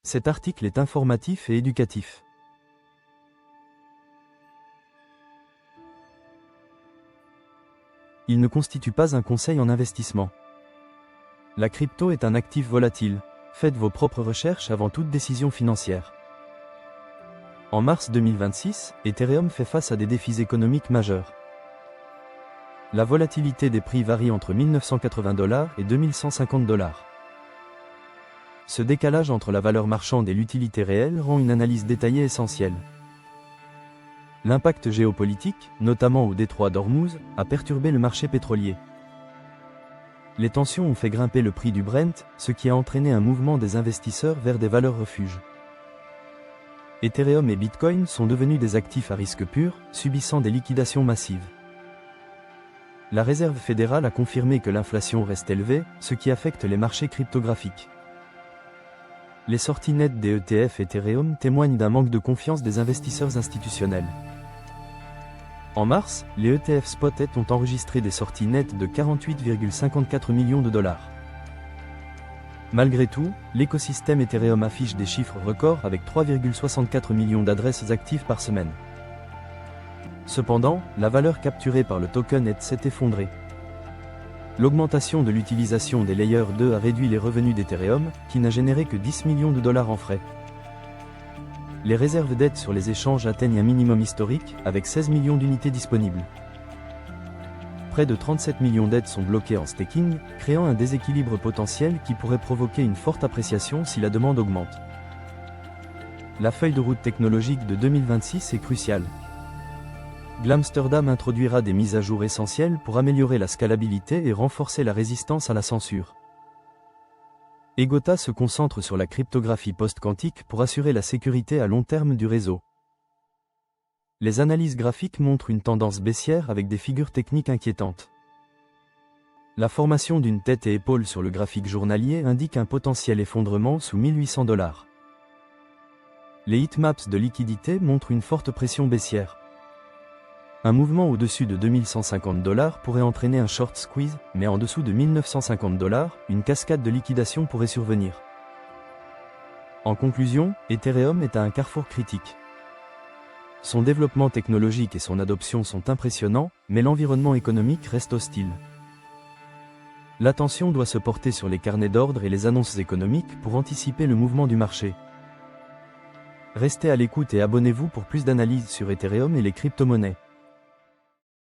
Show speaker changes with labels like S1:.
S1: Cet article est informatif et éducatif. Il ne constitue pas un conseil en investissement. La crypto est un actif volatile. Faites vos propres recherches avant toute décision financière. En mars 2026, Ethereum fait face à des défis économiques majeurs. La volatilité des prix varie entre 1980 $ et 2150 $. Ce décalage entre la valeur marchande et l'utilité réelle rend une analyse détaillée essentielle. L'impact géopolitique, notamment au détroit d'Ormuz, a perturbé le marché pétrolier. Les tensions ont fait grimper le prix du Brent, ce qui a entraîné un mouvement des investisseurs vers des valeurs refuges. Ethereum et Bitcoin sont devenus des actifs à risque pur, subissant des liquidations massives. La Réserve fédérale a confirmé que l'inflation reste élevée, ce qui affecte les marchés cryptographiques. Les sorties nettes des ETF Ethereum témoignent d'un manque de confiance des investisseurs institutionnels. En mars, les ETF Spotted ont enregistré des sorties nettes de 48,54 millions de $. Malgré tout, l'écosystème Ethereum affiche des chiffres records avec 3,64 millions d'adresses actives par semaine. Cependant, la valeur capturée par le token ETH s'est effondrée. L'augmentation de l'utilisation des Layer 2 a réduit les revenus d'Ethereum, qui n'a généré que 10 millions de $ en frais. Les réserves d'ETH sur les échanges atteignent un minimum historique, avec 16 millions d'unités disponibles. Près de 37 millions d'ETH sont bloqués en staking, créant un déséquilibre potentiel qui pourrait provoquer une forte appréciation si la demande augmente. La feuille de route technologique de 2026 est cruciale. Glamsterdam introduira des mises à jour essentielles pour améliorer la scalabilité et renforcer la résistance à la censure. Egota se concentre sur la cryptographie post-quantique pour assurer la sécurité à long terme du réseau. Les analyses graphiques montrent une tendance baissière avec des figures techniques inquiétantes. La formation d'une tête et épaules sur le graphique journalier indique un potentiel effondrement sous 1800 $. Les heatmaps de liquidité montrent une forte pression baissière. Un mouvement au-dessus de 2150 $ pourrait entraîner un short squeeze, mais en dessous de 1950 $, une cascade de liquidation pourrait survenir. En conclusion, Ethereum est à un carrefour critique. Son développement technologique et son adoption sont impressionnants, mais l'environnement économique reste hostile. L'attention doit se porter sur les carnets d'ordre et les annonces économiques pour anticiper le mouvement du marché. Restez à l'écoute et abonnez-vous pour plus d'analyses sur Ethereum et les crypto-monnaies.